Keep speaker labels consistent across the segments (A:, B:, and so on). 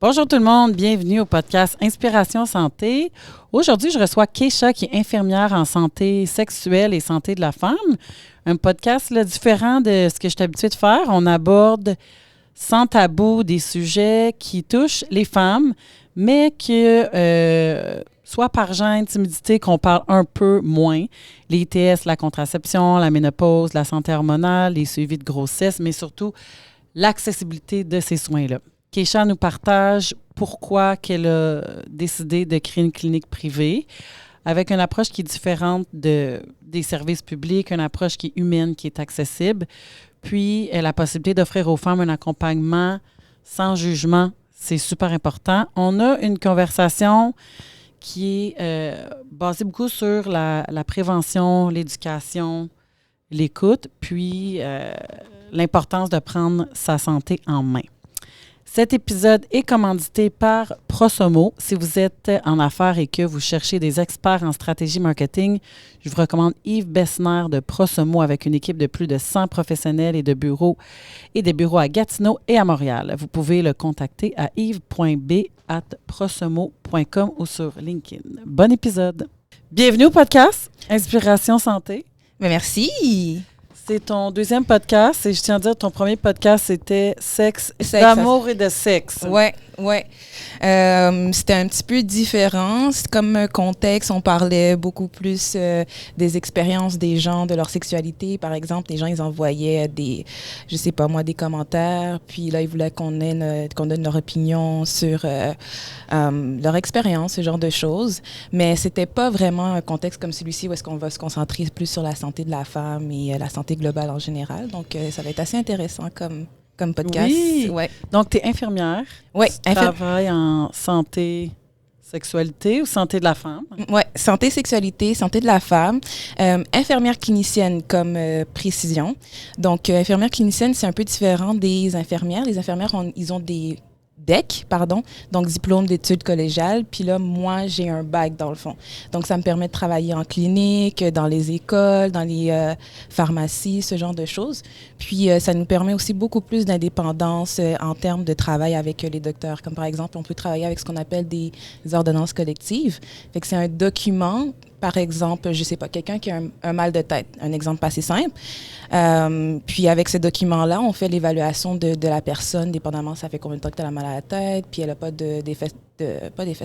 A: Bonjour tout le monde, bienvenue au podcast Inspiration Santé. Aujourd'hui, je reçois Keisha qui est infirmière en santé sexuelle et santé de la femme. Un podcast là, différent de ce que je suis habituée de faire. On aborde sans tabou des sujets qui touchent les femmes, mais que soit par gêne, timidité, qu'on parle un peu moins. Les ITS, la contraception, la ménopause, la santé hormonale, les suivis de grossesse, mais surtout l'accessibilité de ces soins-là. Keisha nous partage pourquoi qu'elle a décidé de créer une clinique privée avec une approche qui est différente des services publics, une approche qui est humaine, qui est accessible. Puis, elle a la possibilité d'offrir aux femmes un accompagnement sans jugement. C'est super important. On a une conversation qui est basée beaucoup sur la prévention, l'éducation, l'écoute, puis l'importance de prendre sa santé en main. Cet épisode est commandité par Prosomo. Si vous êtes en affaires et que vous cherchez des experts en stratégie marketing, je vous recommande Yves Bessner de Prosomo avec une équipe de plus de 100 professionnels et des bureaux à Gatineau et à Montréal. Vous pouvez le contacter à yves.b@prosomo.com ou sur LinkedIn. Bon épisode. Bienvenue au podcast Inspiration Santé.
B: Mais merci.
A: C'est ton deuxième podcast et je tiens à dire ton premier podcast, c'était Sexe d'amour et de sexe.
B: Oui. C'était un petit peu différent. C'est comme contexte, on parlait beaucoup plus des expériences des gens, de leur sexualité. Par exemple, les gens, ils envoyaient des commentaires. Puis là, ils voulaient qu'on donne leur opinion sur leur expérience, ce genre de choses. Mais c'était pas vraiment un contexte comme celui-ci où est-ce qu'on va se concentrer plus sur la santé de la femme et la santé globale en général. Donc, ça va être assez intéressant comme podcast.
A: Oui.
B: Ouais.
A: Donc, tu es infirmière.
B: Oui.
A: Tu travailles en santé, sexualité ou santé de la femme?
B: Oui, santé, sexualité, santé de la femme. Infirmière clinicienne comme précision. Donc, infirmière clinicienne, c'est un peu différent des infirmières. Les infirmières, ils ont des DEC, donc diplôme d'études collégiales. Puis là, moi, j'ai un bac dans le fond. Donc, ça me permet de travailler en clinique, dans les écoles, dans les pharmacies, ce genre de choses. Puis, ça nous permet aussi beaucoup plus d'indépendance en termes de travail avec les docteurs. Comme par exemple, on peut travailler avec ce qu'on appelle des ordonnances collectives. Fait que c'est un document. Par exemple, je sais pas, quelqu'un qui a un mal de tête, un exemple assez simple. Puis avec ce document-là, on fait l'évaluation de la personne, dépendamment ça fait combien de temps que tu as la mal à la tête, puis elle n'a pas d'effets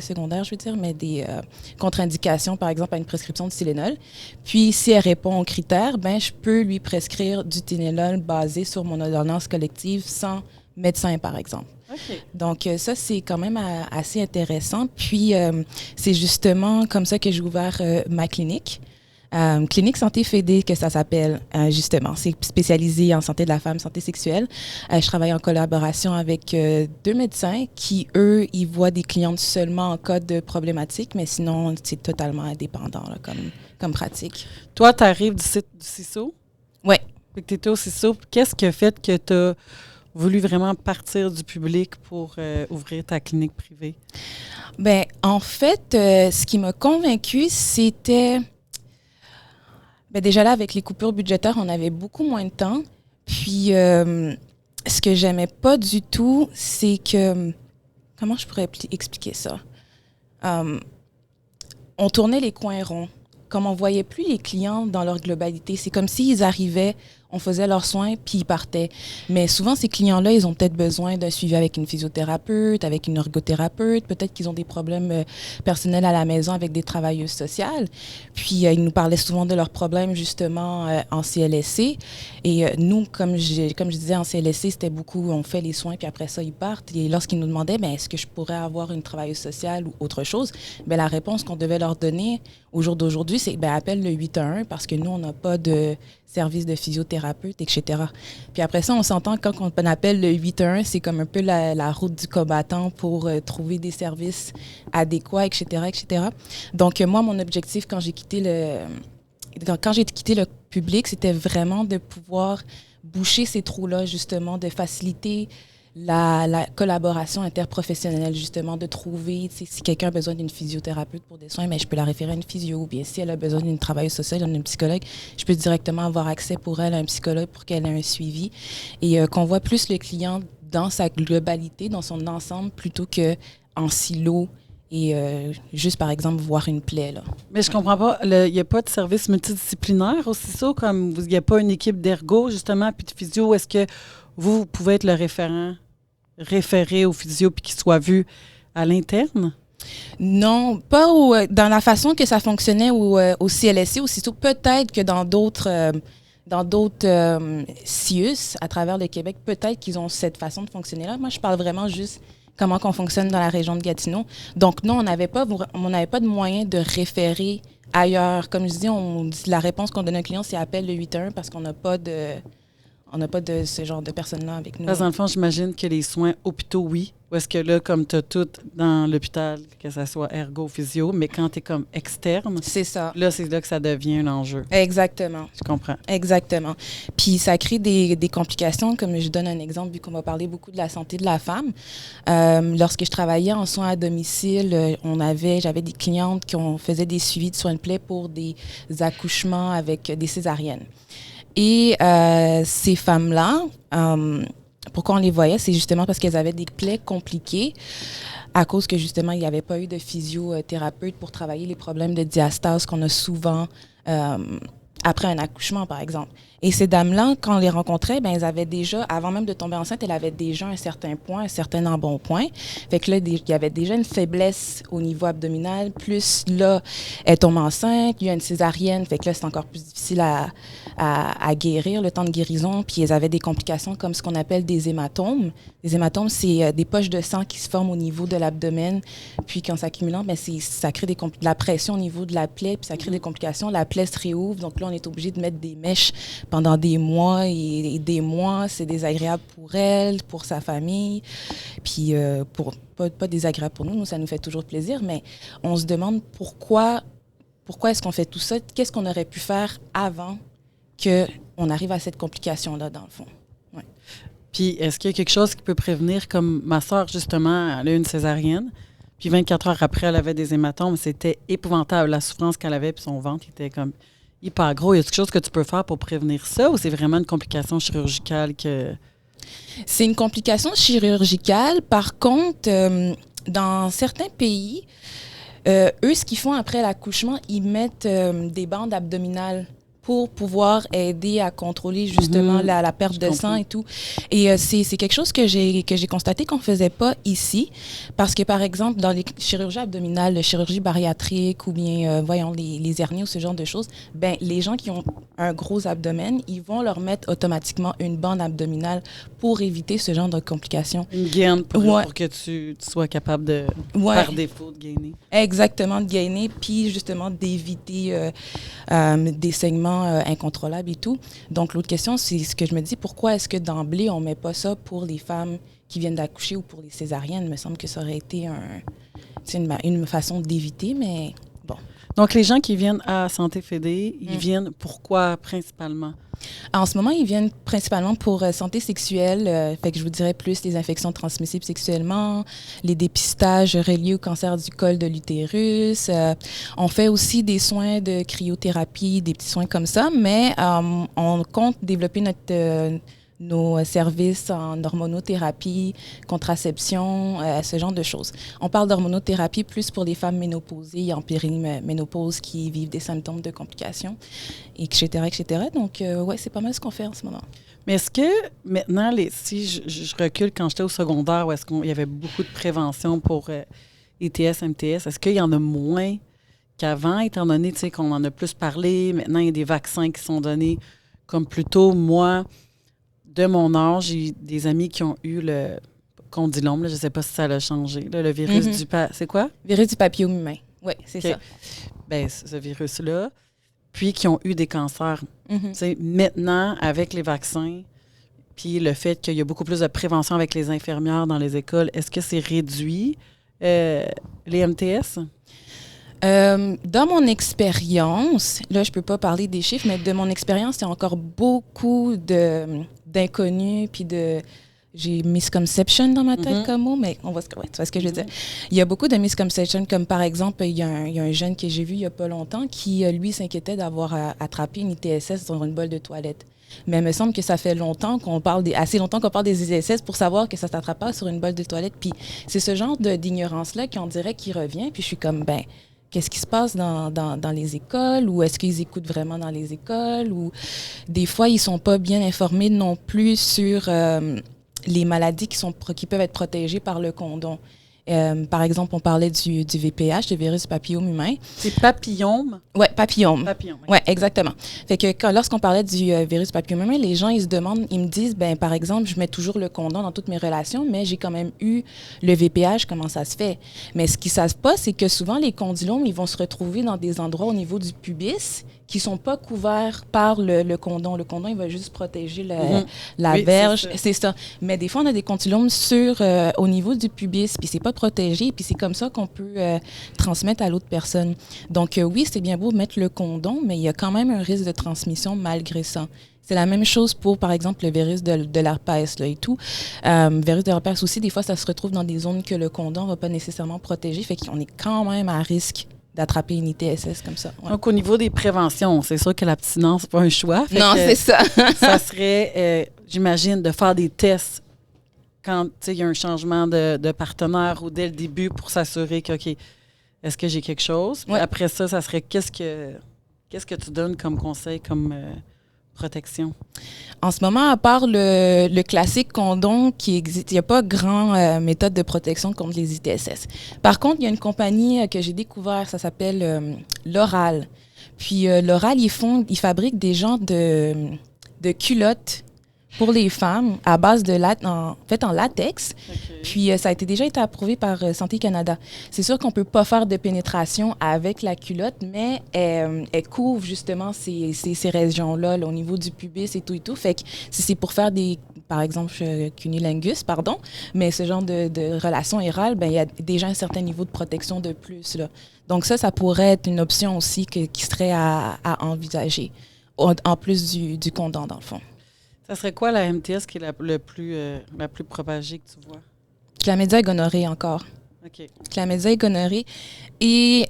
B: secondaires, je veux dire, mais des contre-indications, par exemple, à une prescription de Tylenol. Puis si elle répond aux critères, ben je peux lui prescrire du Tylenol basé sur mon ordonnance collective sans médecin, par exemple.
A: Okay.
B: Donc, ça, c'est quand même assez intéressant. Puis, c'est justement comme ça que j'ai ouvert ma clinique. Clinique Santé Fédé, que ça s'appelle, justement. C'est spécialisé en santé de la femme, santé sexuelle. Je travaille en collaboration avec 2 médecins qui, eux, ils voient des clientes seulement en cas de problématique, mais sinon, c'est totalement indépendant là, comme pratique.
A: Toi, tu arrives du CISO?
B: Oui.
A: Fait que tu étais au CISO. Qu'est-ce qui a fait que tu as voulu vraiment partir du public pour ouvrir ta clinique privée?
B: Bien, en fait, ce qui m'a convaincue, c'était... Bien, déjà là, avec les coupures budgétaires, on avait beaucoup moins de temps. Puis, ce que j'aimais pas du tout, c'est que... Comment je pourrais expliquer ça? On tournait les coins ronds. Comme on voyait plus les clients dans leur globalité, c'est comme s'ils arrivaient, on faisait leurs soins, puis ils partaient. Mais souvent, ces clients-là, ils ont peut-être besoin d'un suivi avec une physiothérapeute, avec une ergothérapeute. Peut-être qu'ils ont des problèmes personnels à la maison avec des travailleuses sociales. Puis, ils nous parlaient souvent de leurs problèmes, justement, en CLSC. Et nous, comme je disais, en CLSC, c'était beaucoup, on fait les soins, puis après ça, ils partent. Et lorsqu'ils nous demandaient, bien, est-ce que je pourrais avoir une travailleuse sociale ou autre chose, bien, la réponse qu'on devait leur donner au jour d'aujourd'hui, c'est, bien, appelle le 811 parce que nous, on n'a pas de service de physiothérapeute, etc. Puis après ça, on s'entend quand on appelle le 811, c'est comme un peu la route du combattant pour trouver des services adéquats, etc., etc. Donc, moi, mon objectif quand j'ai quitté le public, c'était vraiment de pouvoir boucher ces trous-là, justement, de faciliter la collaboration interprofessionnelle, justement, de trouver, si quelqu'un a besoin d'une physiothérapeute pour des soins, mais je peux la référer à une physio, ou bien si elle a besoin d'une travailleuse sociale, d'un psychologue, je peux directement avoir accès pour elle à un psychologue pour qu'elle ait un suivi et qu'on voit plus le client dans sa globalité, dans son ensemble, plutôt qu'en silo et juste, par exemple, voir une plaie. Là.
A: Mais je comprends pas, il n'y a pas de service multidisciplinaire aussi ça, comme il n'y a pas une équipe d'ergo, justement, puis de physio. Est-ce que vous pouvez être le référé au physio puis qu'il soit vu à l'interne?
B: Non, pas dans la façon que ça fonctionnait au CLSC, aussitôt peut-être que dans d'autres CIUS à travers le Québec, peut-être qu'ils ont cette façon de fonctionner-là. Moi, je parle vraiment juste comment qu'on fonctionne dans la région de Gatineau. Donc, non, on n'avait pas de moyen de référer ailleurs. Comme je dis, la réponse qu'on donne aux clients, c'est appel le 811 parce qu'on n'a pas de ce genre de personnes-là avec nous.
A: Parce que dans le fond, j'imagine que les soins hôpitaux, oui. Ou est-ce que là, comme tu as tout dans l'hôpital, que ça soit ergo, physio, mais quand tu es comme externe,
B: c'est ça.
A: Là, c'est là que ça devient un enjeu.
B: Exactement.
A: Je comprends.
B: Exactement. Puis ça crée des complications, comme je donne un exemple, vu qu'on va parler beaucoup de la santé de la femme. Lorsque je travaillais en soins à domicile, j'avais des clientes qui faisaient des suivis de soins de plaie pour des accouchements avec des césariennes. Et ces femmes-là, pourquoi on les voyait, c'est justement parce qu'elles avaient des plaies compliquées à cause que justement, il n'y avait pas eu de physiothérapeute pour travailler les problèmes de diastase qu'on a souvent après un accouchement, par exemple. Et ces dames-là, quand on les rencontrait, ben, elles avaient déjà, avant même de tomber enceinte, elles avaient déjà un certain point, un certain embonpoint. Fait que là, il y avait déjà une faiblesse au niveau abdominal. Plus là, elle tombe enceinte, il y a une césarienne. Fait que là, c'est encore plus difficile à guérir, le temps de guérison. Puis elles avaient des complications comme ce qu'on appelle des hématomes. Les hématomes, c'est des poches de sang qui se forment au niveau de l'abdomen. Puis quand s'accumulant, ben, ça crée de la pression au niveau de la plaie, puis ça crée des complications. La plaie se réouvre. Donc là, on est obligé de mettre des mèches pendant des mois et des mois. C'est désagréable pour elle, pour sa famille. Puis pas désagréable pour nous, ça nous fait toujours plaisir, mais on se demande pourquoi est-ce qu'on fait tout ça? Qu'est-ce qu'on aurait pu faire avant qu'on arrive à cette complication-là, dans le fond? Ouais.
A: Puis, est-ce qu'il y a quelque chose qui peut prévenir, comme ma soeur, justement, elle a eu une césarienne, puis 24 heures après, elle avait des hématomes. C'était épouvantable, la souffrance qu'elle avait, puis son ventre était comme hyper gros. Y a quelque chose que tu peux faire pour prévenir ça, ou c'est vraiment une complication chirurgicale que...
B: C'est une complication chirurgicale. Par contre, dans certains pays, eux, ce qu'ils font après l'accouchement, ils mettent des bandes abdominales pour pouvoir aider à contrôler justement la perte de sang et tout. Et c'est quelque chose que j'ai constaté qu'on ne faisait pas ici, parce que, par exemple, dans les chirurgies abdominales, la chirurgie bariatrique ou bien, les hernies ou ce genre de choses, ben, les gens qui ont un gros abdomen, ils vont leur mettre automatiquement une bande abdominale pour éviter ce genre de complications.
A: Une gaine pour que tu sois capable de, par défaut, de gainer.
B: Exactement, de gainer, puis justement d'éviter des saignements incontrôlables et tout. Donc, l'autre question, c'est ce que je me dis, pourquoi est-ce que d'emblée, on ne met pas ça pour les femmes qui viennent d'accoucher ou pour les césariennes? Il me semble que ça aurait été une façon d'éviter, mais bon.
A: Donc, les gens qui viennent à Santé Fédé, ils viennent pourquoi principalement?
B: En ce moment, ils viennent principalement pour santé sexuelle. Fait que je vous dirais plus les infections transmissibles sexuellement, les dépistages reliés au cancer du col de l'utérus. On fait aussi des soins de cryothérapie, des petits soins comme ça, mais on compte développer nos services en hormonothérapie, contraception, ce genre de choses. On parle d'hormonothérapie plus pour les femmes ménopausées, en périménopause, qui vivent des symptômes de complications, etc., etc. Donc, ouais, c'est pas mal ce qu'on fait en ce moment.
A: Mais est-ce que maintenant, si je recule quand j'étais au secondaire, où est-ce qu'il y avait beaucoup de prévention pour ETS, MTS, est-ce qu'il y en a moins qu'avant, étant donné qu'on en a plus parlé? Maintenant, il y a des vaccins qui sont donnés comme plus tôt. Moi, de mon âge, j'ai des amis qui ont eu le condylome. Je ne sais pas si ça a changé. Là, le virus du... C'est quoi?
B: Virus du papillome humain. Oui, c'est ça.
A: Bien, ce virus-là. Puis qui ont eu des cancers. Maintenant, avec les vaccins, puis le fait qu'il y a beaucoup plus de prévention avec les infirmières dans les écoles, est-ce que c'est réduit, les MTS?
B: Dans mon expérience, là, je peux pas parler des chiffres, mais de mon expérience, il y a encore beaucoup d'inconnus, puis j'ai misconception dans ma tête comme mot, mais tu vois ce que je veux dire. Il y a beaucoup de misconceptions, comme par exemple, il y a un jeune que j'ai vu il y a pas longtemps qui, lui, s'inquiétait d'avoir attrapé une ITSS dans une bolle de toilette. Mais il me semble que ça fait assez longtemps qu'on parle des ISS pour savoir que ça ne s'attrape pas sur une bolle de toilette. Puis c'est ce genre d'ignorance-là qu'on dirait qui revient. Puis je suis comme, qu'est-ce qui se passe dans les écoles, ou est-ce qu'ils écoutent vraiment dans les écoles, ou des fois, ils ne sont pas bien informés non plus sur les maladies qui peuvent être protégées par le condom. Par exemple, on parlait du VPH, le virus papillome humain.
A: C'est papillome?
B: Oui, papillome.
A: Papillome.
B: Oui, exactement. Fait que lorsqu'on parlait du virus papillome humain, les gens, ils me disent, par exemple, je mets toujours le condom dans toutes mes relations, mais j'ai quand même eu le VPH, comment ça se fait? Mais ce qu'ils ne savent pas, c'est que souvent, les condylomes, ils vont se retrouver dans des endroits au niveau du pubis qui ne sont pas couverts par le condom. Le condom, il va juste protéger la verge. C'est ça. Mais des fois, on a des condylomes au niveau du pubis, puis c'est pas protégé, puis c'est comme ça qu'on peut transmettre à l'autre personne. Donc, oui, c'est bien beau mettre le condom, mais il y a quand même un risque de transmission malgré ça. C'est la même chose pour, par exemple, le virus de l'herpès là, et tout. Le virus de l'herpès aussi, des fois, ça se retrouve dans des zones que le condom ne va pas nécessairement protéger, fait qu'on est quand même à risque d'attraper une ITSS comme ça. Ouais.
A: Donc, au niveau des préventions, c'est sûr que l'abstinence, c'est pas un choix.
B: Non, c'est ça.
A: Ça serait, j'imagine, de faire des tests quand il y a un changement de partenaire ou dès le début pour s'assurer que, OK, est-ce que j'ai quelque chose? Puis après ça, ça serait qu'est-ce que tu donnes comme conseil, comme protection?
B: En ce moment, à part le classique condom qui existe, il n'y a pas grand méthode de protection contre les ITSS. Par contre, il y a une compagnie que j'ai découvert, ça s'appelle L'Oral. Puis L'Oral, ils fabriquent des genres de culottes pour les femmes à base en latex. Okay. Puis ça a déjà été approuvé par Santé Canada. C'est sûr qu'on peut pas faire de pénétration avec la culotte, mais elle couvre justement ces régions-là là, au niveau du pubis et tout. Fait que si c'est pour faire par exemple, cunnilingus, mais ce genre de relation érale, il y a déjà un certain niveau de protection de plus, là. Donc ça pourrait être une option aussi qui serait à envisager, en plus du condom, dans le fond.
A: Ça serait quoi la MTS qui est la plus propagée que tu vois?
B: Chlamydia et gonorrhée encore.
A: OK.
B: Chlamydia et gonorrhée. Et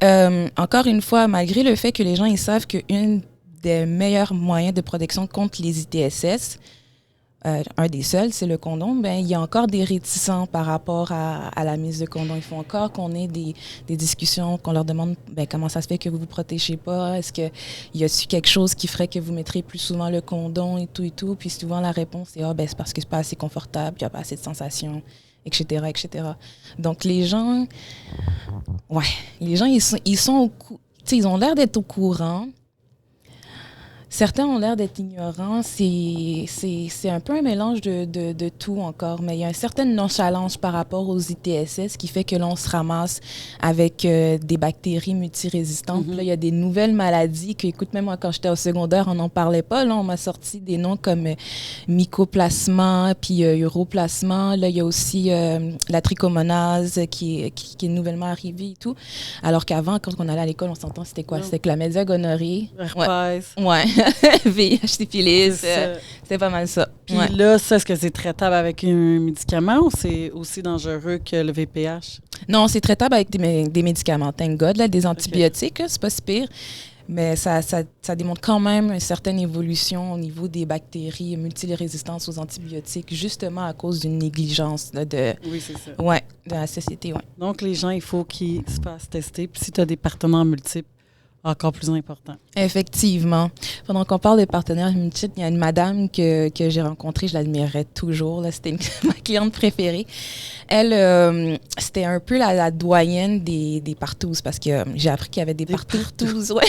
B: encore une fois, malgré le fait que les gens ils savent qu'un des meilleurs moyens de protection contre les ITSS, un des seuls, c'est le condom, il y a encore des réticents par rapport à la mise de condom. Il faut encore qu'on ait des discussions, qu'on leur demande comment ça se fait que vous ne vous protégez pas. Est-ce qu'il y a-t-il quelque chose qui ferait que vous mettrez plus souvent le condom et tout. Puis souvent, la réponse est c'est parce que c'est pas assez confortable, il n'y a pas assez de sensations, etc., etc. Donc, les gens, ils ont l'air d'être au courant. Certains ont l'air d'être ignorants. C'est un peu un mélange de tout encore. Mais il y a une certaine nonchalance par rapport aux ITSS qui fait que l'on se ramasse avec des bactéries multirésistantes. Mm-hmm. Là, il y a des nouvelles maladies que, écoute, même moi, quand j'étais au secondaire, on n'en parlait pas. Là, on m'a sorti des noms comme mycoplasma, puis uroplasma. Là, il y a aussi la trichomonase qui est nouvellement arrivée et tout. Alors qu'avant, quand on allait à l'école, on s'entend, c'était quoi? C'était chlamydia, gonorrhée.
A: Herpès.
B: Ouais. VIH, syphilis, c'est pas mal ça.
A: Puis là, est-ce que c'est traitable avec un médicament ou c'est aussi dangereux que le VPH?
B: Non, c'est traitable avec des médicaments, thank God, là, des antibiotiques, c'est pas si pire. Mais ça démontre quand même une certaine évolution au niveau des bactéries multirésistantes aux antibiotiques, justement à cause d'une négligence là, de la société. Ouais.
A: Donc, les gens, il faut qu'ils se fassent tester. Puis si tu as des partenaires multiples, encore plus important.
B: Effectivement. Pendant qu'on parle de partenaires multiples, il y a une madame que j'ai rencontrée, je l'admirais toujours. Là, c'était ma cliente préférée. Elle, c'était un peu la doyenne des partouzes parce que j'ai appris qu'il y avait des partouzes. Ouais.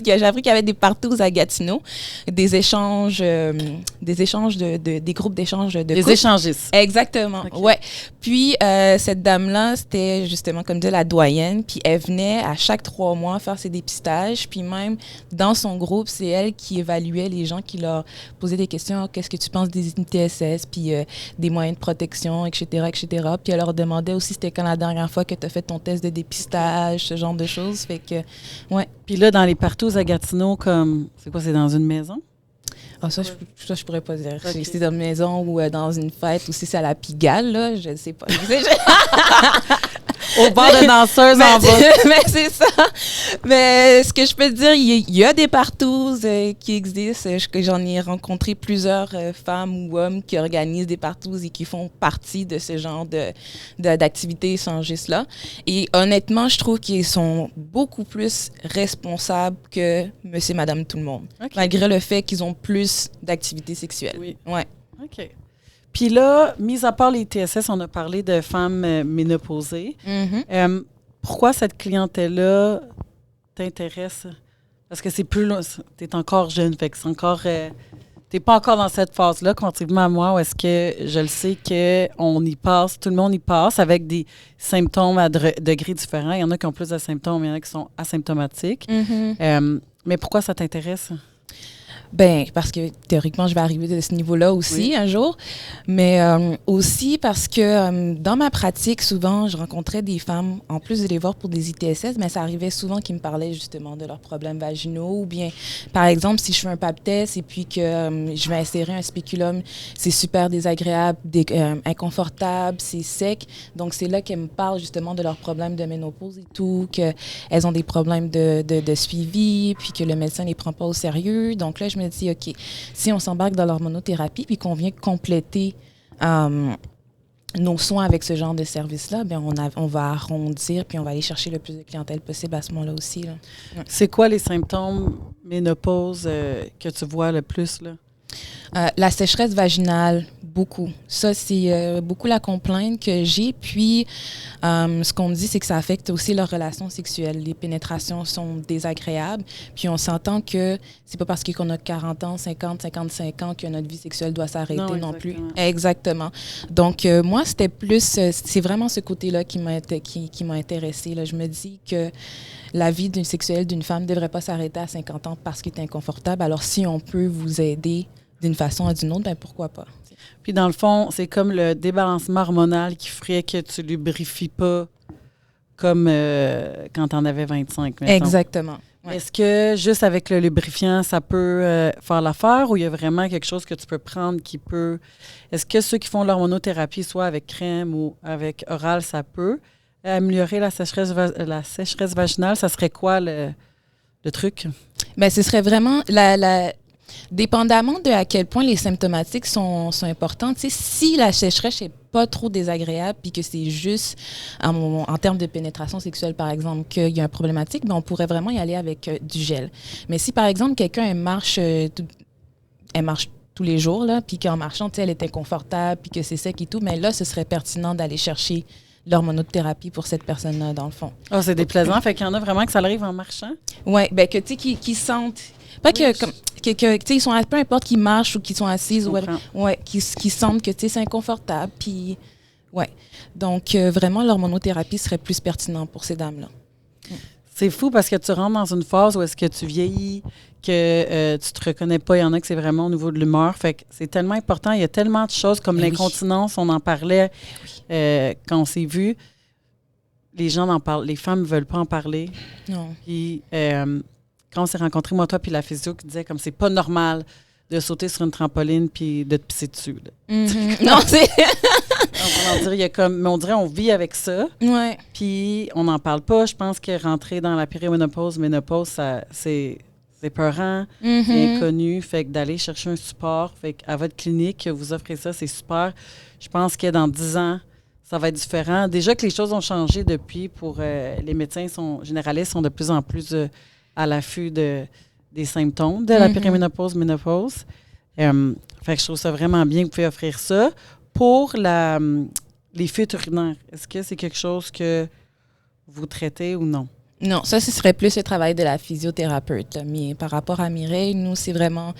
B: J'ai appris qu'il y avait des partouzes à Gatineau, des échanges des groupes d'échange de
A: des
B: couples.
A: Échangistes.
B: Exactement.
A: Okay.
B: Ouais. Puis cette dame-là, c'était justement comme disait la doyenne, puis elle venait à chaque 3 mois faire ses dépistages, puis même dans son groupe, c'est elle qui évaluait les gens, qui leur posait des questions, qu'est-ce que tu penses des ITSS, puis des moyens de protection, etc., etc. Puis elle leur demandait aussi c'était quand la dernière fois que tu as fait ton test de dépistage, ce genre de choses. Fait que, ouais.
A: Puis là, dans les partouzes à Gatineau, c'est quoi, c'est dans une maison?
B: Ah, ça, je pourrais pas dire. Okay. Si c'est dans une maison ou dans une fête ou si c'est à la Pigalle, là, je ne sais pas.
A: au bord de danseuse en bas.
B: Mais c'est ça. Mais ce que je peux te dire, il y a des partous qui existent. Que j'en ai rencontré plusieurs femmes ou hommes qui organisent des partous et qui font partie de ce genre d'activités échangistes-là. Et honnêtement, je trouve qu'ils sont beaucoup plus responsables que monsieur, madame, tout le monde. Okay. Malgré le fait qu'ils ont plus d'activités sexuelles.
A: Oui.
B: Ouais.
A: OK. Puis là, mis à part les TSS, on a parlé de femmes ménopausées.
B: Mm-hmm.
A: Pourquoi cette clientèle-là t'intéresse? Parce que c'est plus long. Tu es encore jeune, fait que c'est encore... t'es pas encore dans cette phase-là, contrairement à moi, où est-ce que je le sais qu'on y passe, tout le monde y passe avec des symptômes à degrés différents. Il y en a qui ont plus de symptômes, il y en a qui sont asymptomatiques.
B: Mm-hmm.
A: Mais pourquoi ça t'intéresse?
B: Ben, parce que théoriquement, je vais arriver de ce niveau-là aussi un jour. Mais aussi parce que dans ma pratique, souvent, je rencontrais des femmes, en plus de les voir pour des ITSS, mais ça arrivait souvent qu'ils me parlaient justement de leurs problèmes vaginaux. Ou bien, par exemple, si je fais un pap test et puis que je vais insérer un spéculum, c'est super désagréable, inconfortable, c'est sec. Donc, c'est là qu'elles me parlent justement de leurs problèmes de ménopause et tout, qu'elles ont des problèmes de suivi, puis que le médecin ne les prend pas au sérieux. Donc là, je me dis, OK, si on s'embarque dans l'hormonothérapie puis qu'on vient compléter nos soins avec ce genre de service-là, bien, on va arrondir puis on va aller chercher le plus de clientèle possible à ce moment-là aussi. Là. Ouais.
A: C'est quoi les symptômes ménopause que tu vois le plus, là?
B: La sécheresse vaginale, beaucoup. Ça, c'est beaucoup la complainte que j'ai. Puis, ce qu'on me dit, c'est que ça affecte aussi leurs relations sexuelles. Les pénétrations sont désagréables. Puis, on s'entend que c'est pas parce qu'on a 40 ans, 50, 55 ans que notre vie sexuelle doit s'arrêter non plus. Exactement. Donc, moi, c'était plus... c'est vraiment ce côté-là qui m'a intéressée. Là. Je me dis que la vie sexuelle d'une femme ne devrait pas s'arrêter à 50 ans parce qu'elle est inconfortable. Alors, si on peut vous aider d'une façon ou d'une autre, ben pourquoi pas?
A: Puis dans le fond, c'est comme le débalancement hormonal qui ferait que tu lubrifies pas comme quand tu en avais 25. Mettons.
B: Exactement. Ouais.
A: Est-ce que juste avec le lubrifiant, ça peut faire l'affaire ou il y a vraiment quelque chose que tu peux prendre qui peut... Est-ce que ceux qui font l'hormonothérapie, soit avec crème ou avec oral, ça peut améliorer la sécheresse vaginale? Ça serait quoi le truc?
B: Bien, ce serait vraiment dépendamment de à quel point les symptomatiques sont importantes. Tu sais, si la sécheresse n'est pas trop désagréable puis que c'est juste en termes de pénétration sexuelle, par exemple, qu'il y a une problématique, bien, on pourrait vraiment y aller avec du gel. Mais si, par exemple, quelqu'un elle marche tous les jours, là, puis qu'en marchant, tu sais, elle est inconfortable puis que c'est sec et tout, mais là, ce serait pertinent d'aller chercher l'hormonothérapie pour cette personne-là, dans le fond.
A: Ah, c'est déplaisant. Fait qu'il y en a vraiment que ça arrive en marchant?
B: Oui, bien, que tu sais, qui sentent... Pas que, comme, tu sais, ils sont, peu importe qu'ils marchent ou qu'ils sont assises, qui sentent que, tu sais, c'est inconfortable. Puis, ouais. Donc, vraiment, l'hormonothérapie serait plus pertinent pour ces dames-là.
A: C'est fou parce que tu rentres dans une phase où est-ce que tu vieillis, que tu te reconnais pas. Il y en a que c'est vraiment au niveau de l'humeur. Fait que c'est tellement important. Il y a tellement de choses comme l'incontinence. On en parlait quand on s'est vu. Les gens en parlent. Les femmes ne veulent pas en parler.
B: Non.
A: Puis, quand on s'est rencontrés, moi, toi, puis la physio qui disait comme c'est pas normal de sauter sur une trampoline puis de te pisser dessus.
B: Mm-hmm. Non, c'est...
A: on dirait on vit avec ça.
B: Ouais.
A: Puis on n'en parle pas. Je pense que rentrer dans la périménopause, ménopause, c'est peurant, c'est inconnu. Fait que d'aller chercher un support, fait qu'à votre clinique, vous offrez ça, c'est super. Je pense que dans 10 ans, ça va être différent. Déjà que les choses ont changé depuis pour les médecins généralistes sont de plus en plus à l'affût des symptômes de la périménopause, ménopause. Fait que je trouve ça vraiment bien que vous pouvez offrir ça. Pour les fuites urinaires, est-ce que c'est quelque chose que vous traitez ou non?
B: Non, ça, ce serait plus le travail de la physiothérapeute. Mais par rapport à Mireille, nous, c'est vraiment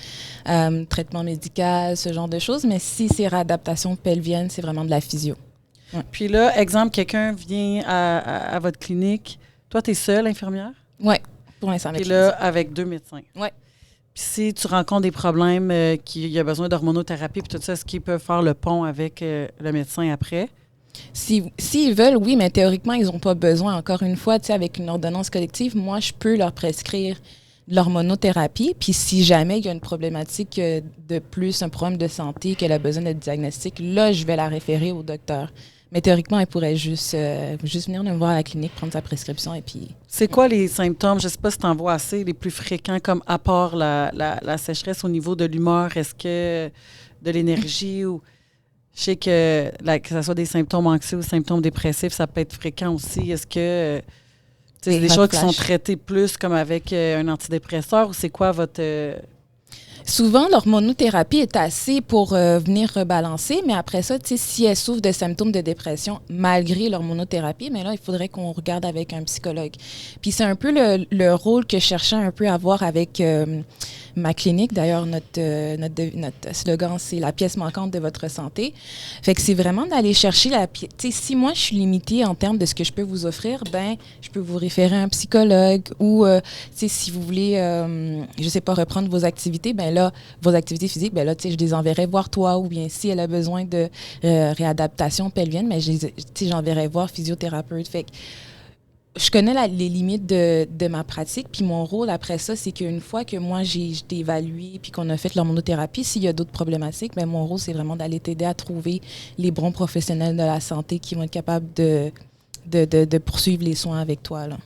B: traitement médical, ce genre de choses. Mais si c'est réadaptation pelvienne, c'est vraiment de la physio. Ouais.
A: Puis là, exemple, quelqu'un vient à votre clinique. Toi, tu es seule infirmière?
B: Oui, pour l'instant.
A: Et là, avec 2 médecins.
B: Oui.
A: Puis si tu rencontres des problèmes, qu'il y a besoin d'hormonothérapie, puis tout ça, est-ce qu'ils peuvent faire le pont avec le médecin après?
B: S'ils veulent, oui, mais théoriquement, ils n'ont pas besoin. Encore une fois, tu sais, avec une ordonnance collective, moi, je peux leur prescrire de l'hormonothérapie. Puis si jamais il y a une problématique de plus, un problème de santé, qu'elle a besoin d'être diagnostique, là, je vais la référer au docteur. Mais théoriquement, elle pourrait juste venir nous voir à la clinique, prendre sa prescription et puis...
A: C'est quoi les symptômes? Je ne sais pas si tu en vois assez, les plus fréquents, comme à part la sécheresse au niveau de l'humeur, est-ce que de l'énergie ou... Je sais que ce soit des symptômes anxieux ou symptômes dépressifs, ça peut être fréquent aussi. Est-ce que c'est des choses qui sont traitées plus comme avec un antidépresseur ou c'est quoi votre...
B: Souvent, l'hormonothérapie est assez pour venir rebalancer, mais après ça, si elle souffre de symptômes de dépression malgré l'hormonothérapie, mais là, il faudrait qu'on regarde avec un psychologue. Puis c'est un peu le rôle que je cherchais un peu à avoir avec ma clinique. D'ailleurs, notre slogan, c'est la pièce manquante de votre santé. Fait que c'est vraiment d'aller chercher la pièce. Si moi, je suis limitée en termes de ce que je peux vous offrir, ben je peux vous référer à un psychologue ou, si vous voulez, je sais pas, reprendre vos activités, ben là, vos activités physiques, ben là, je les enverrai voir toi, ou bien si elle a besoin de réadaptation pelvienne, mais j'enverrai voir physiothérapeute. Fait que je connais les limites de ma pratique, puis mon rôle après ça, c'est qu'une fois que moi, j'ai évalué puis qu'on a fait l'hormonothérapie, s'il y a d'autres problématiques, ben mon rôle, c'est vraiment d'aller t'aider à trouver les bons professionnels de la santé qui vont être capables de poursuivre les soins avec toi, là.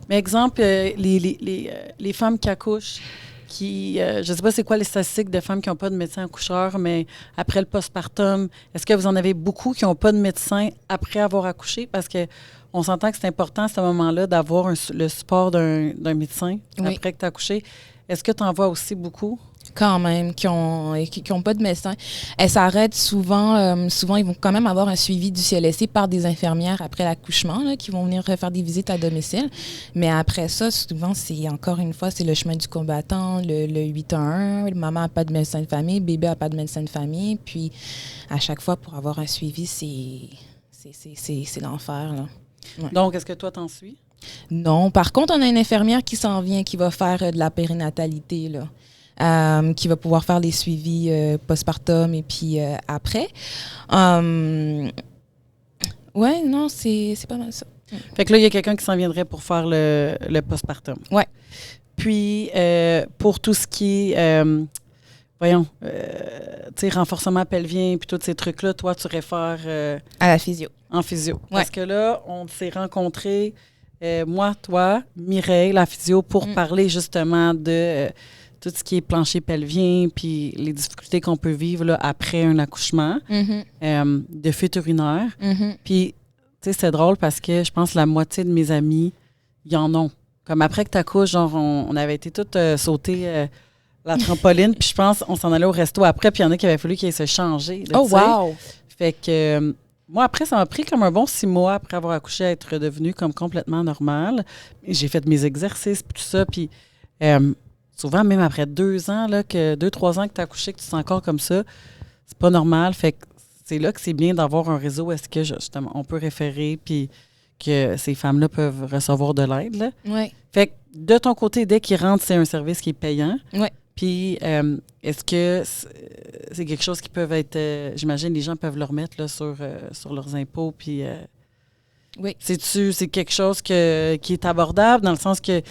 A: Mais exemple, les femmes qui accouchent, je ne sais pas c'est quoi les statistiques de femmes qui n'ont pas de médecin accoucheur, mais après le postpartum, est-ce que vous en avez beaucoup qui n'ont pas de médecin après avoir accouché? Parce qu'on s'entend que c'est important à ce moment-là d'avoir le support d'un médecin après que tu as accouché. Est-ce que tu en vois aussi beaucoup?
B: Quand même, qui ont pas de médecin. Elles s'arrêtent souvent. Souvent, ils vont quand même avoir un suivi du CLSC par des infirmières après l'accouchement, là, qui vont venir faire des visites à domicile. Mais après ça, souvent, encore une fois, c'est le chemin du combattant, le 811. Maman n'a pas de médecin de famille, bébé n'a pas de médecin de famille. Puis, à chaque fois, pour avoir un suivi, c'est l'enfer, là. Ouais.
A: Donc, est-ce que toi, t'en suis?
B: Non. Par contre, on a une infirmière qui s'en vient, qui va faire de la périnatalité, là. Qui va pouvoir faire les suivis postpartum et puis après. Ouais, non, c'est pas mal ça.
A: Fait que là, il y a quelqu'un qui s'en viendrait pour faire le postpartum.
B: Ouais.
A: Puis, pour tout ce qui est, renforcement pelvien puis tous ces trucs-là, toi, tu réfères...
B: à la physio.
A: En physio.
B: Ouais.
A: Parce que là, on s'est rencontrés, moi, toi, Mireille, la physio, pour parler justement de... tout ce qui est plancher pelvien, puis les difficultés qu'on peut vivre là, après un accouchement de fuite urinaire. Puis, tu sais, c'est drôle parce que je pense que la moitié de mes amis, ils en ont. Comme après que tu accouches, genre, on avait été toutes sauter la trampoline, puis je pense qu'on s'en allait au resto après, puis il y en a qui avaient fallu qu'ils se changer. Là,
B: oh, wow!
A: Fait que... moi, après, ça m'a pris comme un bon 6 mois après avoir accouché à être redevenue comme complètement normale. J'ai fait mes exercices, puis tout ça, puis... souvent, même après 2 ans, 2-3 ans que tu as accouché, que tu te sens encore comme ça, c'est pas normal. Fait que c'est là que c'est bien d'avoir un réseau. Est-ce que, justement, on peut référer puis que ces femmes-là peuvent recevoir de l'aide?
B: Oui.
A: Fait que de ton côté, dès qu'ils rentrent, c'est un service qui est payant.
B: Oui.
A: Puis, est-ce que c'est quelque chose qui peut être... j'imagine les gens peuvent le remettre là, sur leurs impôts. Puis,
B: oui.
A: C'est quelque chose qui est abordable dans le sens que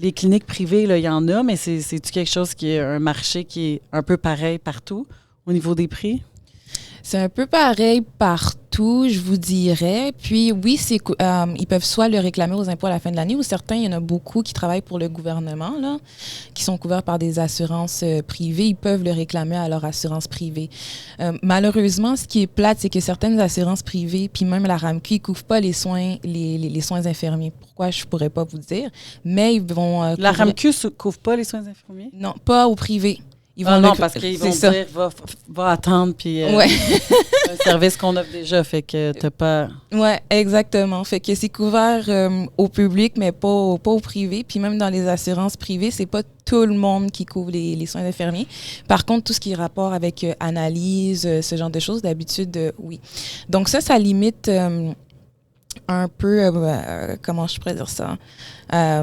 A: les cliniques privées, il y en a, mais c'est-tu quelque chose qui est un marché qui est un peu pareil partout au niveau des prix?
B: C'est un peu pareil partout, je vous dirais. Puis oui, ils peuvent soit le réclamer aux impôts à la fin de l'année, ou certains, il y en a beaucoup qui travaillent pour le gouvernement, là, qui sont couverts par des assurances privées. Ils peuvent le réclamer à leur assurance privée. Malheureusement, ce qui est plate, c'est que certaines assurances privées, puis même la RAMQ, ils ne couvrent pas les soins, les soins infirmiers. Pourquoi, je ne pourrais pas vous dire. Mais ils vont...
A: la RAMQ ne couvre pas les soins infirmiers?
B: Non, pas au privé.
A: Non, parce qu'ils vont dire va attendre, puis c'est un service qu'on offre déjà, fait que t'as pas...
B: Oui, exactement. Fait que c'est couvert au public, mais pas au privé. Puis même dans les assurances privées, c'est pas tout le monde qui couvre les soins infirmiers. Par contre, tout ce qui est rapport avec analyse, ce genre de choses, d'habitude, oui. Donc ça limite... un peu, comment je pourrais dire ça, pas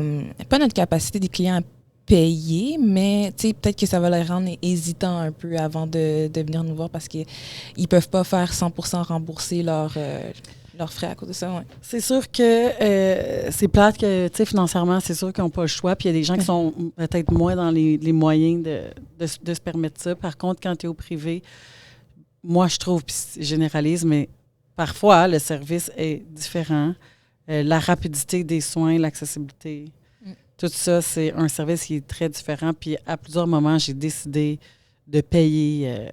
B: notre capacité des clients à payer, mais peut-être que ça va les rendre hésitants un peu avant de venir nous voir parce qu'ils ne peuvent pas faire 100% rembourser leurs frais à cause de ça. Ouais.
A: C'est sûr que c'est plate que, financièrement, c'est sûr qu'ils n'ont pas le choix. Puis il y a des gens qui sont peut-être moins dans les moyens de se permettre ça. Par contre, quand tu es au privé, moi, je trouve, puis je généralise, mais parfois, le service est différent. La rapidité des soins, l'accessibilité, tout ça, c'est un service qui est très différent. Puis à plusieurs moments, j'ai décidé de payer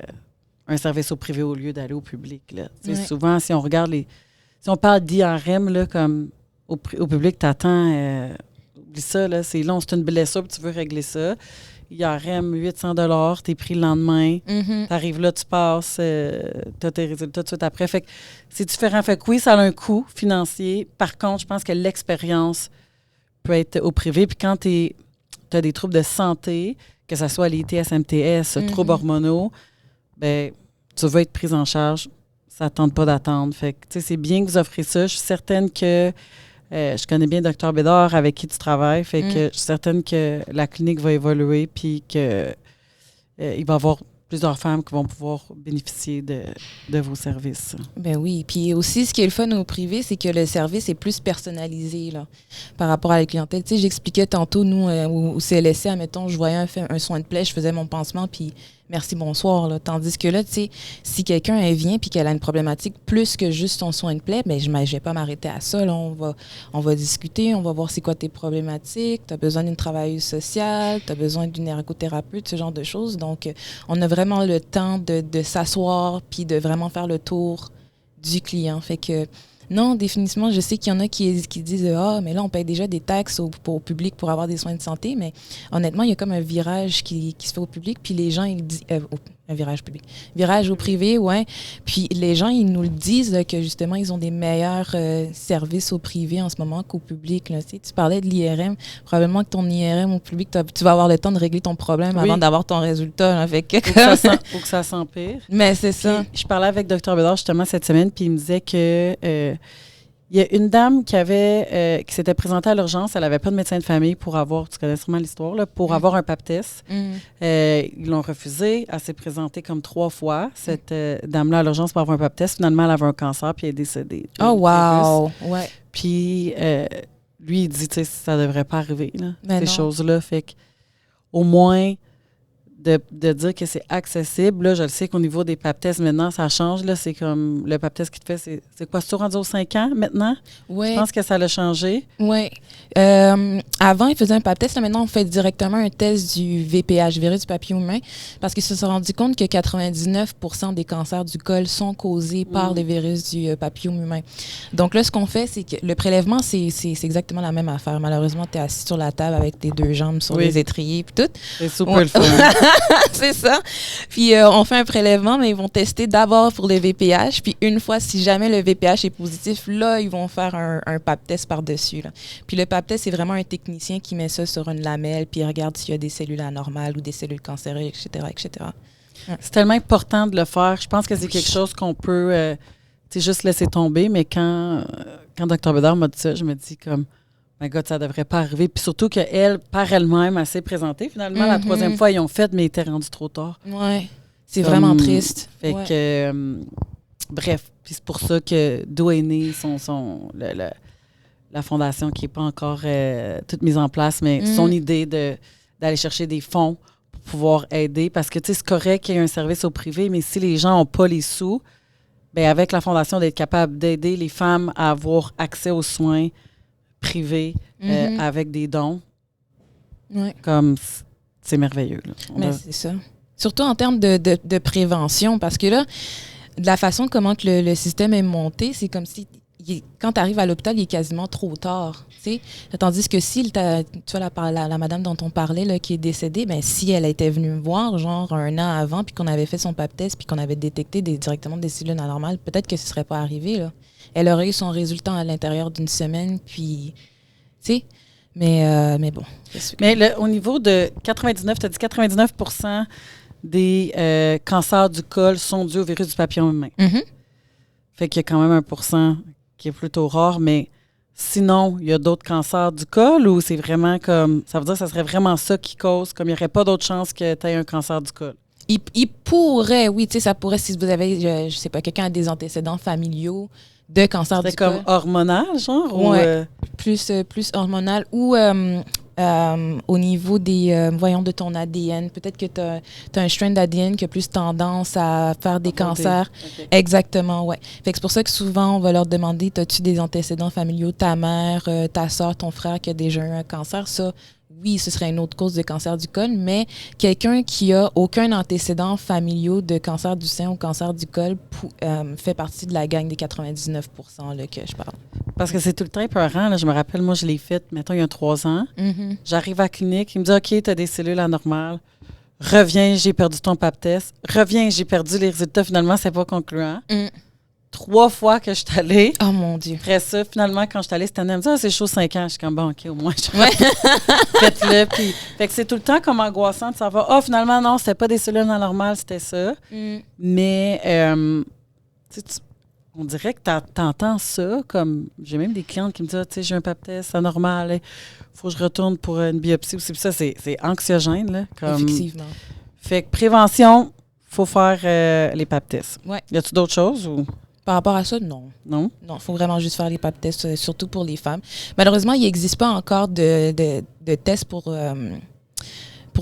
A: un service au privé au lieu d'aller au public. Là. Souvent, si on regarde si on parle d'IRM, là, comme au public, t'attends, oublie ça, là, c'est long, c'est une blessure, puis tu veux régler ça. IRM, 800 $, t'es pris le lendemain, t'arrives là, tu passes, t'as tes résultats tout de suite après. Fait que c'est différent. Fait que oui, ça a un coût financier. Par contre, je pense que l'expérience peut être au privé. Puis quand t'as des troubles de santé, que ce soit les TSMTS, troubles hormonaux, ben tu veux être prise en charge, ça ne tente pas d'attendre. Fait que, tu sais, c'est bien que vous offrez ça. Je suis certaine que je connais bien Dr Bédard avec qui tu travailles. Fait que je suis certaine que la clinique va évoluer puis que il va y avoir plusieurs femmes qui vont pouvoir bénéficier de vos services.
B: Ben oui. Puis aussi, ce qui est le fun au privé, c'est que le service est plus personnalisé là, par rapport à la clientèle. Tu sais, j'expliquais tantôt, nous, au CLSC, admettons, je voyais un soin de plaie, je faisais mon pansement, puis merci, bonsoir. Là. Tandis que là, tu sais, si quelqu'un vient puis qu'elle a une problématique plus que juste son soin de plaie, bien, je ne vais pas m'arrêter à ça. Là. On va discuter, on va voir c'est quoi tes problématiques. Tu as besoin d'une travailleuse sociale, tu as besoin d'une ergothérapeute, ce genre de choses. Donc, on a vraiment le temps de s'asseoir puis de vraiment faire le tour du client. Fait que non, définitivement, je sais qu'il y en a qui disent « Ah, mais là, on paye déjà des taxes au public pour avoir des soins de santé. » Mais honnêtement, il y a comme un virage qui se fait au public, puis les gens, ils disent... un virage public. Virage au privé, ouais. Puis les gens, ils nous le disent là, que justement, ils ont des meilleurs services au privé en ce moment qu'au public. Là. Tu parlais de l'IRM. Probablement que ton IRM au public, tu vas avoir le temps de régler ton problème avant d'avoir ton résultat. Là. Fait que,
A: faut que ça s'empire.
B: Mais c'est ça.
A: Puis, je parlais avec Dr Bédard justement cette semaine, puis il me disait que il y a une dame qui s'était présentée à l'urgence, elle n'avait pas de médecin de famille pour avoir, tu connais sûrement l'histoire, là, pour avoir un pap test. Ils l'ont refusé. Elle s'est présentée comme 3 fois, cette dame-là, à l'urgence pour avoir un pap test. Finalement, elle avait un cancer, puis elle est décédée.
B: Oh, wow! Ouais.
A: Puis, lui, il dit, tu sais, ça ne devrait pas arriver, là, ces
B: non.
A: choses-là. Fait que, au moins, de dire que c'est accessible. Là, je le sais qu'au niveau des pap tests, maintenant, ça change. Là, c'est comme le pap test qui te fait, c'est quoi, c'est rendu aux 5 ans maintenant?
B: Oui.
A: Je pense que ça l'a changé.
B: Oui. Avant, ils faisaient un pap test. Là, maintenant, on fait directement un test du VPH, virus du papillon humain, parce qu'ils se sont rendus compte que 99% des cancers du col sont causés par le virus du papillon humain. Donc là, ce qu'on fait, c'est que le prélèvement, c'est exactement la même affaire. Malheureusement, tu es assis sur la table avec tes 2 jambes sur les étriers puis tout.
A: C'est super le fun.
B: C'est ça. Puis on fait un prélèvement, mais ils vont tester d'abord pour le VPH. Puis une fois, si jamais le VPH est positif, là, ils vont faire un pap test par-dessus. Là. Puis le pap test, c'est vraiment un technicien qui met ça sur une lamelle, puis il regarde s'il y a des cellules anormales ou des cellules cancéreuses, etc., etc.
A: C'est tellement important de le faire. Je pense que c'est quelque chose qu'on peut juste laisser tomber. Mais quand Dr Bédard m'a dit ça, je me dis comme... My God, ça ne devrait pas arriver. Puis surtout qu'elle, par elle-même, elle s'est présentée. Finalement, la 3e fois, ils ont fait, mais ils étaient rendus trop tard.
B: Oui, c'est vraiment triste.
A: Fait que, bref, puis c'est pour ça que d'où est née la fondation qui n'est pas encore toute mise en place, mais son idée d'aller chercher des fonds pour pouvoir aider. Parce que, tu sais, c'est correct qu'il y ait un service au privé, mais si les gens n'ont pas les sous, bien, avec la fondation, d'être capable d'aider les femmes à avoir accès aux soins privés avec des dons, comme c'est merveilleux. Là.
B: Mais c'est ça. Surtout en termes de prévention, parce que là, de la façon comment que le système est monté, c'est comme si quand tu arrives à l'hôpital, il est quasiment trop tard. T'sais? Tandis que si tu vois la madame dont on parlait là, qui est décédée, ben, si elle était venue me voir genre 1 an avant, puis qu'on avait fait son pap test, puis qu'on avait détecté directement des cellules anormales, peut-être que ce ne serait pas arrivé. Là. Elle aurait eu son résultat à l'intérieur d'une semaine, puis, tu sais, mais bon.
A: Mais au niveau de 99, tu as dit 99% des cancers du col sont dus au virus du papillon humain. Fait qu'il y a quand même 1% qui est plutôt rare, mais sinon, il y a d'autres cancers du col ou c'est vraiment comme, ça veut dire que ça serait vraiment ça qui cause, comme il n'y aurait pas d'autre chance que tu aies un cancer du col?
B: Il pourrait, oui, tu sais, ça pourrait, si vous avez, je sais pas, quelqu'un a des antécédents familiaux de cancer du col.
A: C'est comme hormonal, genre?
B: Oui, plus hormonal ou au niveau des, voyons, de ton ADN. Peut-être que tu as un strain d'ADN qui a plus tendance à faire des cancers. Okay. Exactement, ouais. Fait que c'est pour ça que souvent, on va leur demander, as-tu des antécédents familiaux, ta mère, ta soeur, ton frère qui a déjà eu un cancer? Ça, oui, ce serait une autre cause de cancer du col, mais quelqu'un qui a aucun antécédent familial de cancer du sein ou cancer du col fait partie de la gang des 99 là, que je parle.
A: Parce que c'est tout le temps épeurant. Là. Je me rappelle, moi, je l'ai faite, mettons, il y a 3 ans. Mm-hmm. J'arrive à la clinique, il me dit « OK, tu as des cellules anormales. Reviens, j'ai perdu ton pap test. Reviens, j'ai perdu les résultats. Finalement, c'est pas concluant. Mm. 3 fois que je suis allée.
B: Oh mon Dieu.
A: Après ça, finalement, quand je suis allée cette année, elle me dit « Ah, c'est chaud 5 ans. » Je suis comme « Bon, OK, au moins, faites-le. » Puis, fait que c'est tout le temps comme angoissant de savoir « Ah, finalement, non, c'était pas des cellules anormales, c'était ça. Mm. » Mais, on dirait que t'entends ça, comme j'ai même des clientes qui me disent « Tu sais, j'ai un pap test anormal, faut que je retourne pour une biopsie aussi. » Puis ça, c'est anxiogène, là. Comme,
B: effectivement.
A: Fait que prévention, faut faire les pap tests.
B: Ouais.
A: Y a-tu d'autres choses ou...
B: Par rapport à ça, non.
A: Non?
B: Non, il faut vraiment juste faire les pap tests, surtout pour les femmes. Malheureusement, il n'existe pas encore de tests pour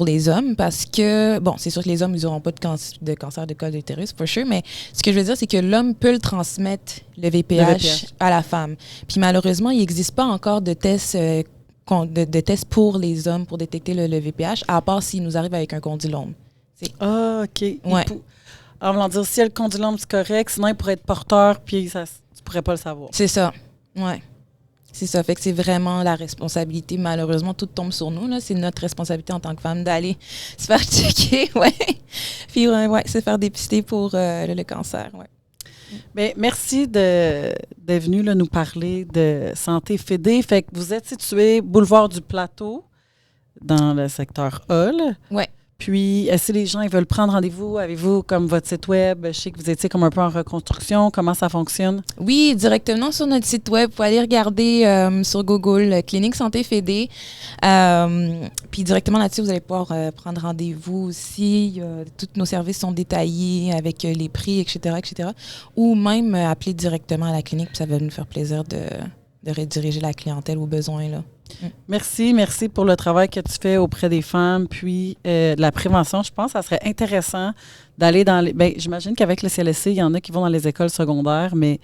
B: les hommes parce que, bon, c'est sûr que les hommes, ils n'auront pas de cancer de col de l'utérus, for sure, mais ce que je veux dire, c'est que l'homme peut le transmettre, le VPH, à la femme. Puis malheureusement, il n'existe pas encore de tests, de tests pour les hommes pour détecter le VPH, à part s'il nous arrive avec un condylome.
A: Ah, OK.
B: Ouais.
A: En voulant dire, si le condylome, c'est correct, sinon il pourrait être porteur, puis ça, tu pourrais pas le savoir.
B: C'est ça, ouais. C'est ça, fait que c'est vraiment la responsabilité. Malheureusement, tout tombe sur nous, là. C'est notre responsabilité en tant que femme d'aller se faire checker, ouais. Puis, se faire dépister pour le cancer, ouais.
A: Bien, merci d'être venu là, nous parler de Santé Fédé. Fait que vous êtes situé boulevard du Plateau, dans le secteur Hall.
B: Oui.
A: Puis, si les gens ils veulent prendre rendez-vous, avez-vous comme votre site web? Je sais que vous étiez comme un peu en reconstruction. Comment ça fonctionne?
B: Oui, directement sur notre site web. Vous pouvez aller regarder sur Google Clinique Santé Fédé. Puis directement là-dessus, vous allez pouvoir prendre rendez-vous aussi. Tous nos services sont détaillés avec les prix, etc., etc. Ou même appeler directement à la clinique. Puis ça va nous faire plaisir de rediriger la clientèle aux besoins, là.
A: Merci pour le travail que tu fais auprès des femmes, puis de la prévention. Je pense que ça serait intéressant d'aller dans les... Bien, j'imagine qu'avec le CLSC, il y en a qui vont dans les écoles secondaires, mais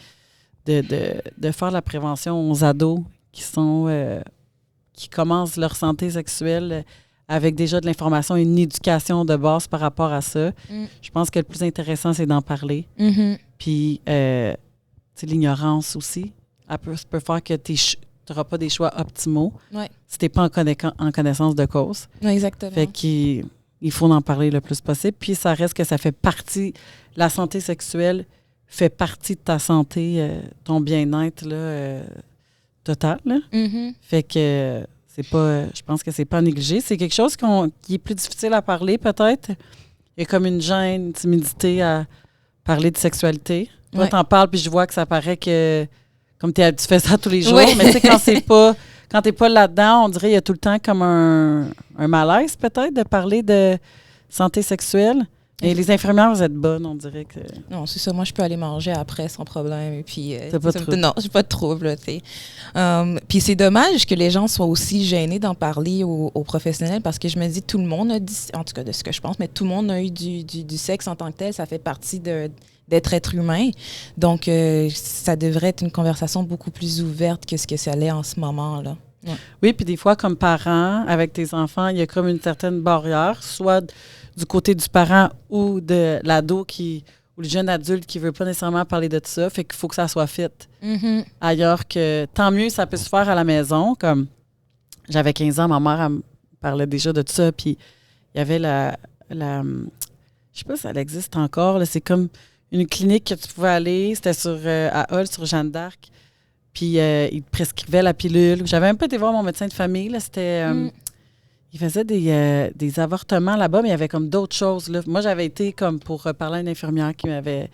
A: de faire la prévention aux ados qui commencent leur santé sexuelle avec déjà de l'information et une éducation de base par rapport à ça. Je pense que le plus intéressant, c'est d'en parler. Mm-hmm. Puis, l'ignorance aussi, ça peut faire que tu n'auras pas des choix optimaux si tu n'es pas en connaissance de cause.
B: Oui, exactement.
A: Fait qu'il faut en parler le plus possible. Puis ça reste que ça fait partie, la santé sexuelle fait partie de ta santé, ton bien-être là, total. Là. Mm-hmm. Fait que c'est pas, je pense que c'est pas négligé. C'est quelque chose qui est plus difficile à parler peut-être. Il y a comme une gêne, une timidité à parler de sexualité. Toi, t'en parles, puis je vois que ça paraît que comme tu fais ça tous les jours, mais tu sais, quand t'es pas là-dedans, on dirait qu'il y a tout le temps comme un malaise peut-être de parler de santé sexuelle. Et les infirmières, vous êtes bonnes, on dirait que...
B: Non, c'est ça. Moi, je peux aller manger après sans problème. Et puis,
A: t'as pas de trouble.
B: Non, j'ai pas de trouble, tu sais. Puis c'est dommage que les gens soient aussi gênés d'en parler aux professionnels parce que je me dis, tout le monde a dit, en tout cas de ce que je pense, mais tout le monde a eu du sexe en tant que tel. Ça fait partie d'être être humain. Donc, ça devrait être une conversation beaucoup plus ouverte que ce que ça l'est en ce moment, là. Ouais.
A: Oui, puis des fois, comme parent, avec tes enfants, il y a comme une certaine barrière, soit du côté du parent ou de l'ado ou le jeune adulte qui ne veut pas nécessairement parler de tout ça. Fait qu'il faut que ça soit fait ailleurs que... Tant mieux, ça peut se faire à la maison. Comme j'avais 15 ans, ma mère elle me parlait déjà de tout ça, puis il y avait je sais pas si elle existe encore, là, c'est comme une clinique que tu pouvais aller, c'était à Hall, sur Jeanne d'Arc. Puis, il te prescrivait la pilule. J'avais même pas été voir mon médecin de famille. Là, c'était... il faisait des avortements là-bas, mais il y avait comme d'autres choses. Là. Moi, j'avais été comme pour parler à une infirmière qui m'avait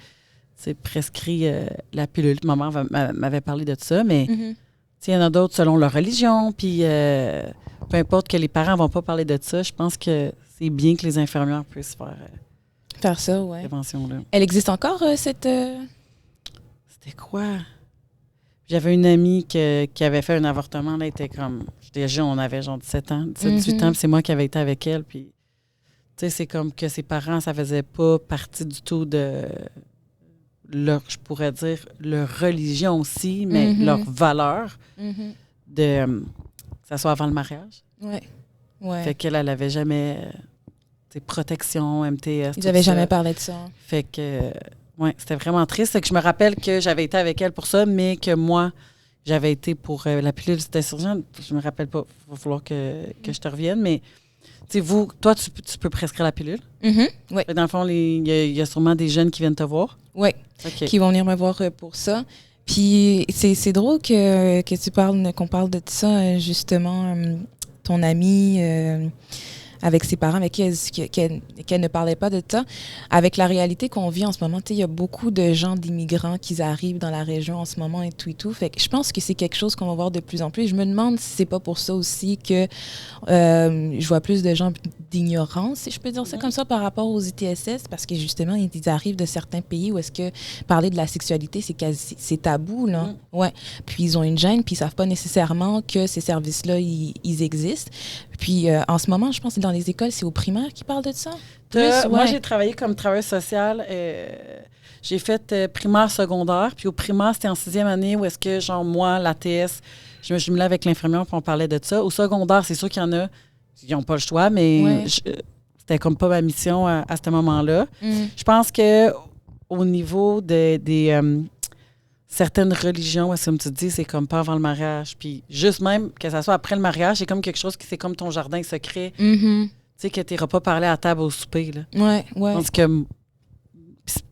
A: prescrit la pilule. Ma mère m'avait parlé de ça, mais il y en a d'autres selon leur religion. Puis, peu importe que les parents vont pas parler de ça, je pense que c'est bien que les infirmières puissent
B: faire ça, oui.
A: Prévention, là.
B: Elle existe encore, cette...
A: C'était quoi? J'avais une amie qui avait fait un avortement. Là, elle était comme... Déjà, on avait genre 17 ans, 18 ans, puis c'est moi qui avais été avec elle. Puis, tu sais, c'est comme que ses parents, ça faisait pas partie du tout de leur, je pourrais dire, leur religion aussi, mais leur valeur de que ça soit avant le mariage.
B: Ouais.
A: Fait qu'elle avait jamais... protection, MTS,
B: Ils n'avaient jamais parlé de ça.
A: Fait que, c'était vraiment triste. C'est que je me rappelle que j'avais été avec elle pour ça, mais que moi, j'avais été pour la pilule d'esturgeon. Je me rappelle pas. Il va falloir que je te revienne, mais toi, tu peux prescrire la pilule.
B: Oui.
A: Dans le fond, il y a sûrement des jeunes qui viennent te voir.
B: Oui, qui vont venir me voir pour ça. Puis c'est drôle qu'on parle de ça, justement, ton amie... avec ses parents, avec qui qu'elle ne parlait pas de ça. Avec la réalité qu'on vit en ce moment, il y a beaucoup de gens, d'immigrants qui arrivent dans la région en ce moment et tout. Fait que je pense que c'est quelque chose qu'on va voir de plus en plus. Je me demande si c'est pas pour ça aussi que je vois plus de gens d'ignorance, si je peux dire ça comme ça, par rapport aux ITSS, parce que justement, ils arrivent de certains pays où est-ce que parler de la sexualité, c'est tabou, là. Ouais. Puis ils ont une gêne, puis ils savent pas nécessairement que ces services-là, ils existent. Puis en ce moment, je pense que dans les écoles, c'est aux primaires qui parlent de ça.
A: Moi, j'ai travaillé comme travailleuse sociale. J'ai fait primaire, secondaire. Puis au primaire, c'était en 6e année où est-ce que, genre, moi, l'ATS, je me jumelais avec l'infirmière puis on parlait de ça. Au secondaire, c'est sûr qu'il y en a qui n'ont pas le choix, mais c'était comme pas ma mission à ce moment-là. Je pense que au niveau des certaines religions, comme tu dis, c'est comme pas avant le mariage. Puis juste même que ça soit après le mariage, c'est comme quelque chose qui c'est comme ton jardin secret. Tu sais, que tu n'iras pas parler à table au souper. Là.
B: Ouais.
A: Parce que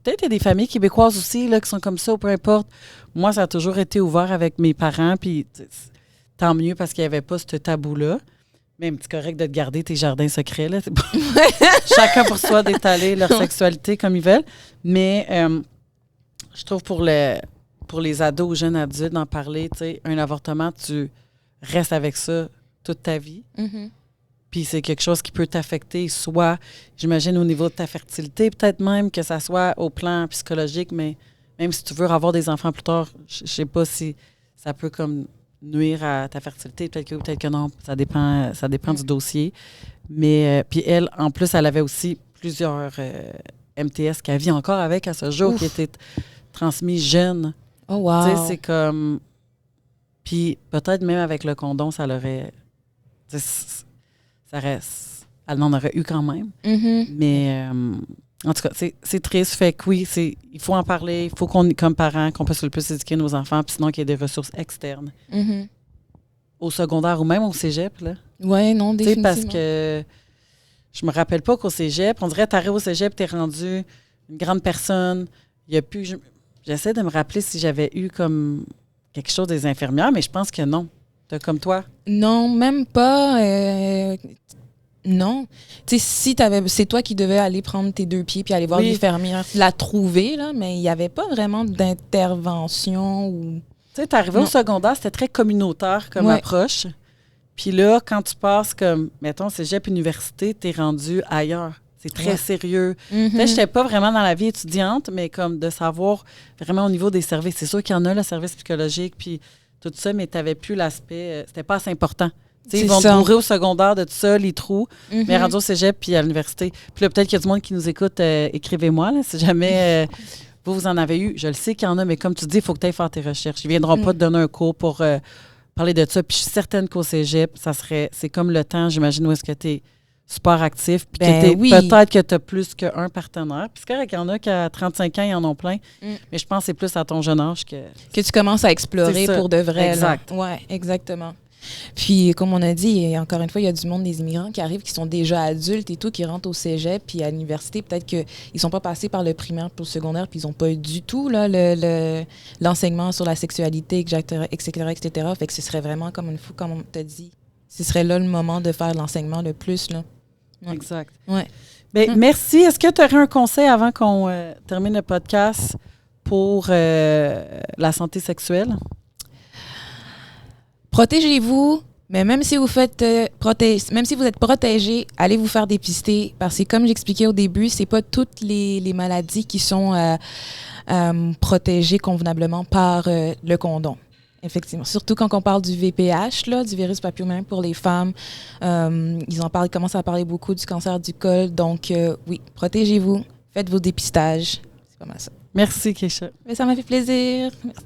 A: peut-être il y a des familles québécoises aussi là, qui sont comme ça, ou peu importe. Moi, ça a toujours été ouvert avec mes parents, puis tant mieux parce qu'il n'y avait pas ce tabou-là. Même c'est correct de te garder tes jardins secrets. Là. Chacun pour soi d'étaler leur sexualité comme ils veulent. Mais je trouve pour les ados ou jeunes adultes, d'en parler, tu sais, un avortement, tu restes avec ça toute ta vie. Puis c'est quelque chose qui peut t'affecter, soit, j'imagine, au niveau de ta fertilité, peut-être même que ça soit au plan psychologique, mais même si tu veux avoir des enfants plus tard, je sais pas si ça peut comme nuire à ta fertilité, peut-être que non, ça dépend du dossier. Mais, puis elle, en plus, elle avait aussi plusieurs MTS qu'elle vit encore avec à ce jour, qui étaient transmis jeunes.
B: Oh, wow!
A: Tu sais, c'est comme... Puis peut-être même avec le condom, ça l'aurait... Ça reste... Elle en aurait eu quand même. Mais en tout cas, c'est triste. Fait que oui, il faut en parler. Il faut qu'on, comme parents, qu'on puisse le plus éduquer nos enfants, puis sinon qu'il y ait des ressources externes. Au secondaire ou même au cégep, là.
B: Oui, non, définitivement.
A: Parce que je me rappelle pas qu'au cégep, on dirait que t'arrives au cégep, t'es rendu une grande personne. Il y a plus... J'essaie de me rappeler si j'avais eu comme quelque chose des infirmières, mais je pense que non. T'as comme toi?
B: Non, même pas. Non. Tu sais, c'est toi qui devais aller prendre tes 2 pieds puis aller voir l'infirmière, la trouver, là, mais il n'y avait pas vraiment d'intervention ou...
A: Tu sais, t'arrivais au secondaire, c'était très communautaire comme approche. Puis là, quand tu passes comme, mettons, cégep université, t'es rendu ailleurs. C'est très sérieux. Là, j'étais pas vraiment dans la vie étudiante, mais comme de savoir vraiment au niveau des services. C'est sûr qu'il y en a, le service psychologique, puis tout ça, mais t'avais plus l'aspect... c'était pas assez important. Ils vont te bourrer au secondaire de tout ça, les trous, mais rendu au cégep puis à l'université. Puis là, peut-être qu'il y a du monde qui nous écoute. Écrivez-moi, là, si jamais vous en avez eu. Je le sais qu'il y en a, mais comme tu dis, il faut que tu ailles faire tes recherches. Ils ne viendront pas te donner un cours pour parler de ça. Puis je suis certaine qu'au cégep, c'est comme le temps, j'imagine, où est-ce que tu es super actif. Puis peut-être que tu as plus qu'un partenaire. Puis c'est correct qu'il y en a qu'à 35 ans, ils en ont plein. Mais je pense que c'est plus à ton jeune âge que
B: tu commences à explorer pour de vrai.
A: Exact.
B: Oui, exactement. Puis, comme on a dit, encore une fois, il y a du monde des immigrants qui arrivent, qui sont déjà adultes et tout, qui rentrent au cégep, puis à l'université, peut-être qu'ils ne sont pas passés par le primaire pour le secondaire, puis ils n'ont pas eu du tout là, l'enseignement sur la sexualité, etc., etc. Fait que ce serait vraiment, comme on t'a dit, ce serait là le moment de faire l'enseignement le plus. Là.
A: Ouais. Exact.
B: Ouais.
A: Bien, merci. Est-ce que tu aurais un conseil avant qu'on termine le podcast pour la santé sexuelle?
B: Protégez-vous, mais même si vous êtes protégé, allez vous faire dépister parce que comme j'expliquais au début, c'est pas toutes les maladies qui sont protégées convenablement par le condom. Effectivement. Surtout quand on parle du VPH, là, du virus papillomaire pour les femmes. Ils commencent à parler beaucoup du cancer du col. Donc, oui, protégez-vous. Faites vos dépistages. C'est pas mal ça.
A: Merci, Keisha.
B: Mais ça m'a fait plaisir. Merci.